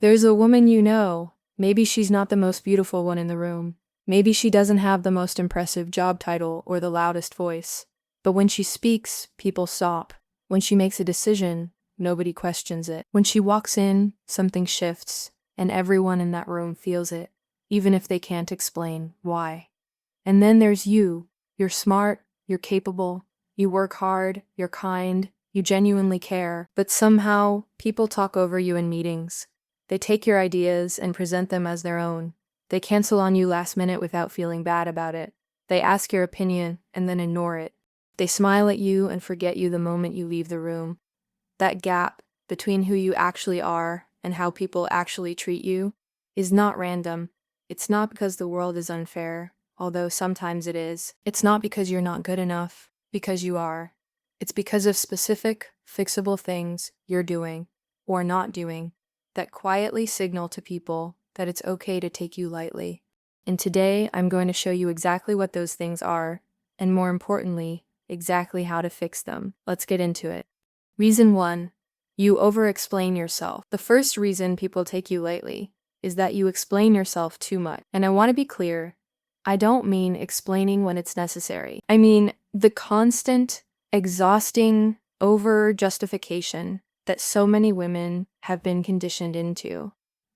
There's a woman you know. Maybe she's not the most beautiful one in the room. Maybe she doesn't have the most impressive job title or the loudest voice. But when she speaks, people stop. When she makes a decision, nobody questions it. When she walks in, something shifts, and everyone in that room feels it, even if they can't explain why. And then there's you. You're smart, you're capable, you work hard, you're kind, you genuinely care, but somehow people talk over you in meetings. They take your ideas and present them as their own. They cancel on you last minute without feeling bad about it. They ask your opinion and then ignore it. They smile at you and forget you the moment you leave the room. That gap between who you actually are and how people actually treat you is not random. It's not because the world is unfair, although sometimes it is. It's not because you're not good enough, because you are. It's because of specific, fixable things you're doing or not doing that quietly signal to people that it's okay to take you lightly. And today, I'm going to show you exactly what those things are, and more importantly, exactly how to fix them. Let's get into it. Reason 1. You over-explain yourself. The first reason people take you lightly is that you explain yourself too much. And I want to be clear, I don't mean explaining when it's necessary. I mean the constant, exhausting over-justification that so many women have been conditioned into.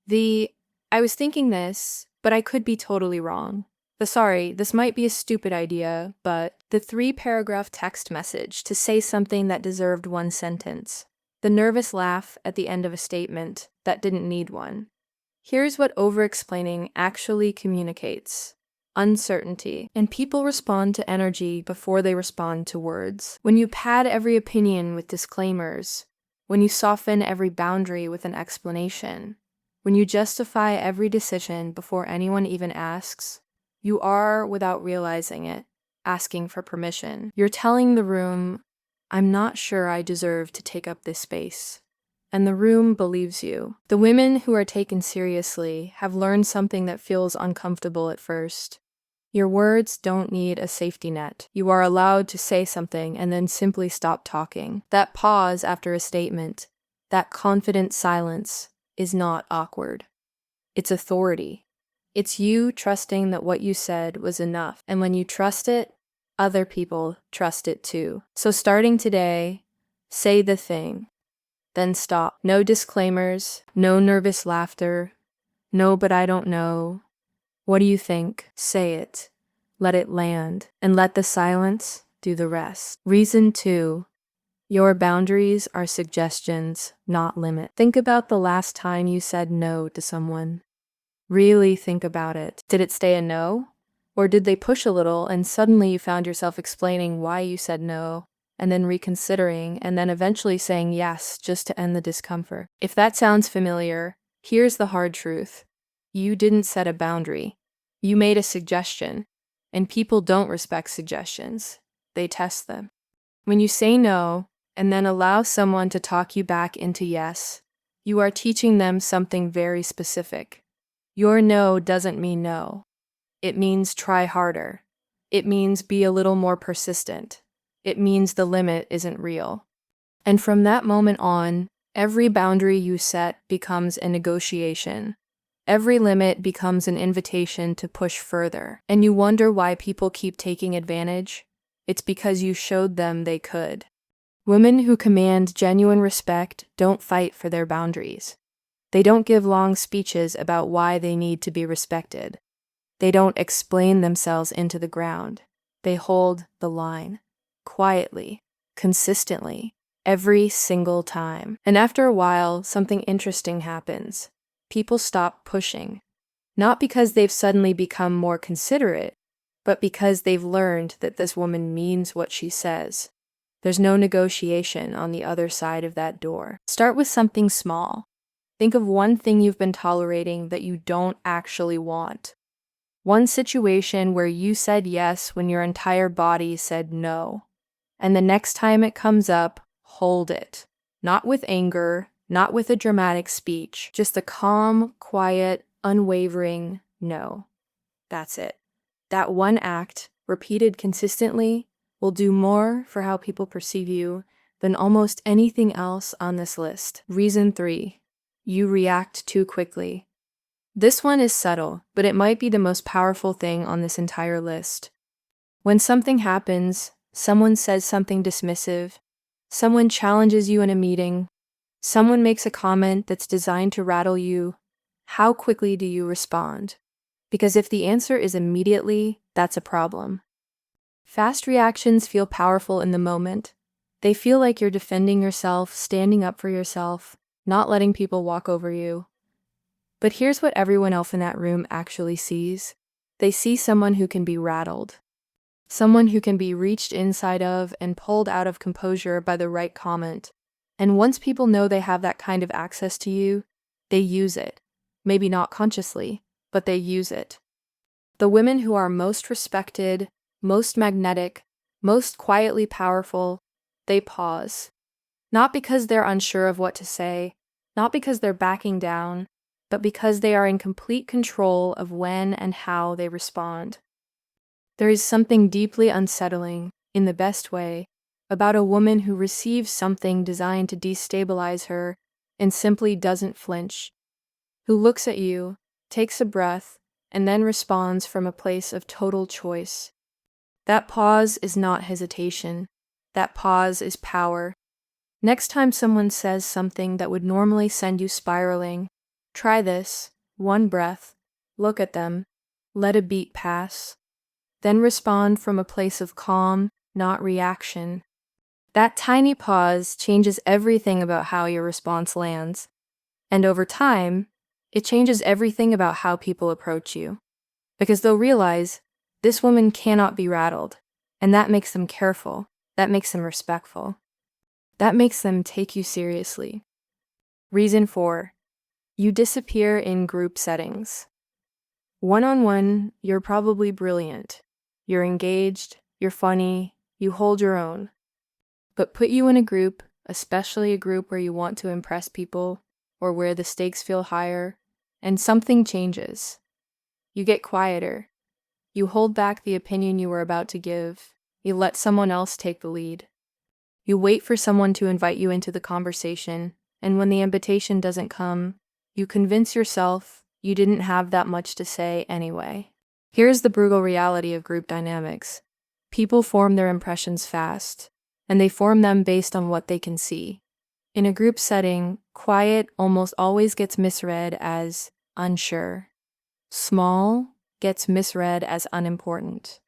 I was thinking this, but I could be totally wrong. This might be a stupid idea, but the 3-paragraph text message to say something that deserved one sentence. The nervous laugh at the end of a statement that didn't need one. Here's what over-explaining actually communicates. Uncertainty. And people respond to energy before they respond to words. When you pad every opinion with disclaimers, when you soften every boundary with an explanation, when you justify every decision before anyone even asks, you are, without realizing it, asking for permission. You're telling the room, I'm not sure I deserve to take up this space. And the room believes you. The women who are taken seriously have learned something that feels uncomfortable at first. Your words don't need a safety net. You are allowed to say something and then simply stop talking. That pause after a statement, that confident silence, is not awkward. It's authority. It's you trusting that what you said was enough. And when you trust it, other people trust it too. So starting today, say the thing. Then stop. No disclaimers, no nervous laughter, no but I don't know. What do you think? Say it. Let it land. And let the silence do the rest. Reason 2. Your boundaries are suggestions, not limit. Think about the last time you said no to someone. Really think about it. Did it stay a no? Or did they push a little and suddenly you found yourself explaining why you said no, and then reconsidering, and then eventually saying yes just to end the discomfort? If that sounds familiar, here's the hard truth. You didn't set a boundary. You made a suggestion, and people don't respect suggestions. They test them. When you say no, and then allow someone to talk you back into yes, you are teaching them something very specific. Your no doesn't mean no. It means try harder. It means be a little more persistent. It means the limit isn't real. And from that moment on, every boundary you set becomes a negotiation. Every limit becomes an invitation to push further. And you wonder why people keep taking advantage? It's because you showed them they could. Women who command genuine respect don't fight for their boundaries. They don't give long speeches about why they need to be respected. They don't explain themselves into the ground. They hold the line. Quietly. Consistently. Every single time. And after a while, something interesting happens. People stop pushing. Not because they've suddenly become more considerate, but because they've learned that this woman means what she says. There's no negotiation on the other side of that door. Start with something small. Think of one thing you've been tolerating that you don't actually want. One situation where you said yes when your entire body said no. And the next time it comes up, hold it. Not with anger, not with a dramatic speech, just a calm, quiet, unwavering no. That's it. That one act, repeated consistently, will do more for how people perceive you than almost anything else on this list. Reason 3. You react too quickly. This one is subtle, but it might be the most powerful thing on this entire list. When something happens, someone says something dismissive, someone challenges you in a meeting, someone makes a comment that's designed to rattle you, how quickly do you respond? Because if the answer is immediately, that's a problem. Fast reactions feel powerful in the moment. They feel like you're defending yourself, standing up for yourself, not letting people walk over you. But here's what everyone else in that room actually sees. They see someone who can be rattled. Someone who can be reached inside of and pulled out of composure by the right comment. And once people know they have that kind of access to you, they use it. Maybe not consciously, but they use it. The women who are most respected, most magnetic, most quietly powerful, they pause. Not because they're unsure of what to say, not because they're backing down, but because they are in complete control of when and how they respond. There is something deeply unsettling, in the best way, about a woman who receives something designed to destabilize her and simply doesn't flinch, who looks at you, takes a breath, and then responds from a place of total choice. That pause is not hesitation. That pause is power. Next time someone says something that would normally send you spiraling, try this, one breath, look at them, let a beat pass. Then respond from a place of calm, not reaction. That tiny pause changes everything about how your response lands. And over time, it changes everything about how people approach you. Because they'll realize, this woman cannot be rattled. And that makes them careful. That makes them respectful. That makes them take you seriously. Reason 4. You disappear in group settings. One-on-one, you're probably brilliant. You're engaged, you're funny, you hold your own. But put you in a group, especially a group where you want to impress people, or where the stakes feel higher, and something changes. You get quieter. You hold back the opinion you were about to give. You let someone else take the lead. You wait for someone to invite you into the conversation, and when the invitation doesn't come, you convince yourself you didn't have that much to say anyway. Here's the brutal reality of group dynamics. People form their impressions fast, and they form them based on what they can see. In a group setting, quiet almost always gets misread as unsure. Small gets misread as unimportant.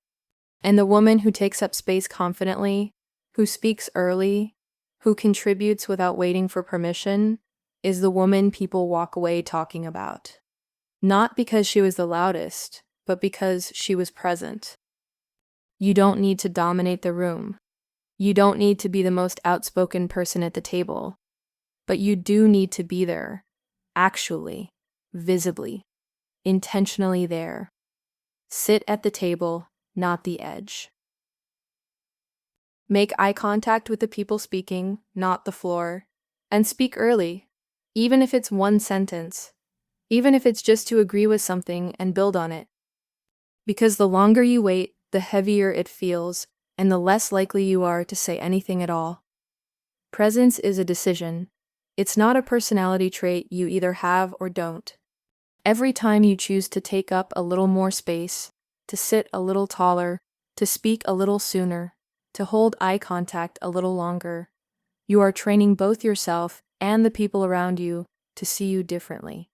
And the woman who takes up space confidently, who speaks early, who contributes without waiting for permission, is the woman people walk away talking about. Not because she was the loudest, but because she was present. You don't need to dominate the room. You don't need to be the most outspoken person at the table. But you do need to be there, actually, visibly, intentionally there. Sit at the table, not the edge. Make eye contact with the people speaking, not the floor. And speak early, even if it's one sentence, even if it's just to agree with something and build on it. Because the longer you wait, the heavier it feels, and the less likely you are to say anything at all. Presence is a decision. It's not a personality trait you either have or don't. Every time you choose to take up a little more space, to sit a little taller, to speak a little sooner, to hold eye contact a little longer, you are training both yourself and the people around you to see you differently.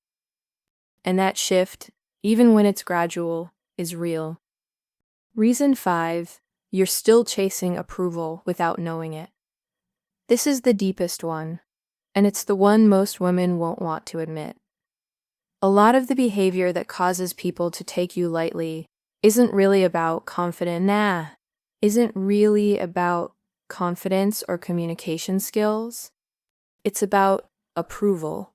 And that shift, even when it's gradual, is real. Reason 5, you're still chasing approval without knowing it. This is the deepest one, and it's the one most women won't want to admit. A lot of the behavior that causes people to take you lightly isn't really about isn't really about confidence or communication skills. It's about approval.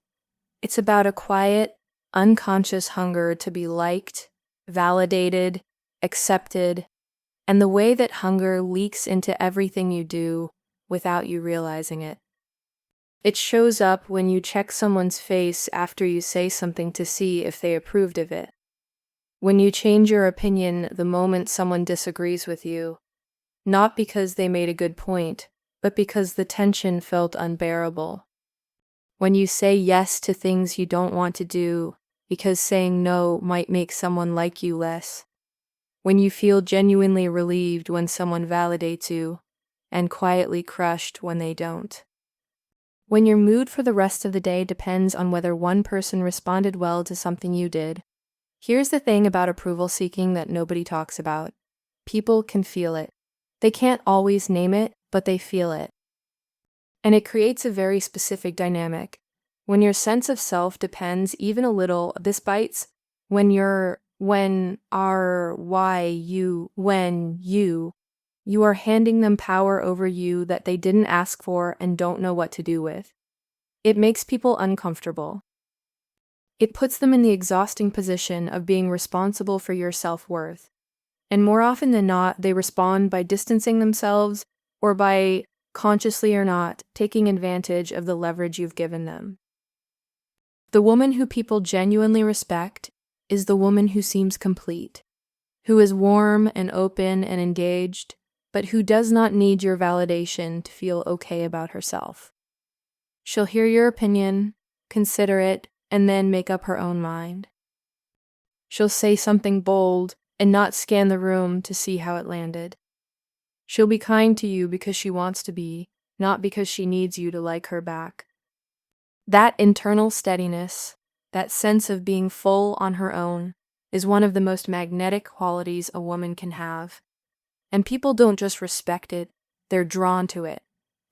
It's about a quiet, unconscious hunger to be liked, validated, accepted, and the way that hunger leaks into everything you do without you realizing it. It shows up when you check someone's face after you say something to see if they approved of it. When you change your opinion the moment someone disagrees with you, not because they made a good point, but because the tension felt unbearable. When you say yes to things you don't want to do because saying no might make someone like you less. When you feel genuinely relieved when someone validates you and quietly crushed when they don't. When your mood for the rest of the day depends on whether one person responded well to something you did. Here's the thing about approval seeking that nobody talks about. People can feel it. They can't always name it, but they feel it. And it creates a very specific dynamic. When your sense of self depends even a little, this bites. When you are handing them power over you that they didn't ask for and don't know what to do with. It makes people uncomfortable. It puts them in the exhausting position of being responsible for your self-worth. And more often than not, they respond by distancing themselves or by, consciously or not, taking advantage of the leverage you've given them. The woman who people genuinely respect is the woman who seems complete, who is warm and open and engaged, but who does not need your validation to feel okay about herself. She'll hear your opinion, consider it, and then make up her own mind. She'll say something bold and not scan the room to see how it landed. She'll be kind to you because she wants to be, not because she needs you to like her back. That internal steadiness, that sense of being full on her own, is one of the most magnetic qualities a woman can have. And people don't just respect it, they're drawn to it.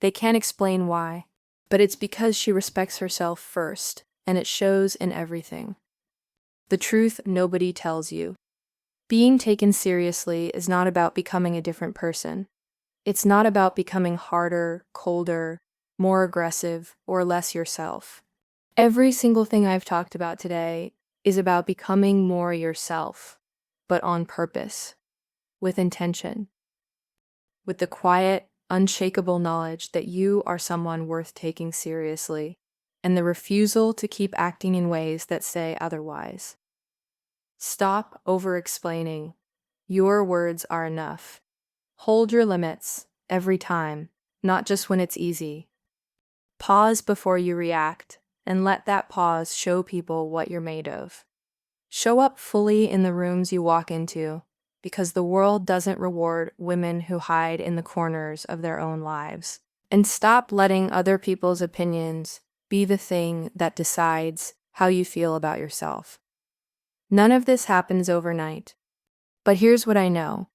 They can't explain why, but it's because she respects herself first, and it shows in everything. The truth nobody tells you. Being taken seriously is not about becoming a different person. It's not about becoming harder, colder, more aggressive, or less yourself. Every single thing I've talked about today is about becoming more yourself, but on purpose, with intention, with the quiet, unshakable knowledge that you are someone worth taking seriously, and the refusal to keep acting in ways that say otherwise. Stop over-explaining. Your words are enough. Hold your limits every time, not just when it's easy. Pause before you react, and let that pause show people what you're made of. Show up fully in the rooms you walk into, because the world doesn't reward women who hide in the corners of their own lives. And stop letting other people's opinions be the thing that decides how you feel about yourself. None of this happens overnight. But here's what I know.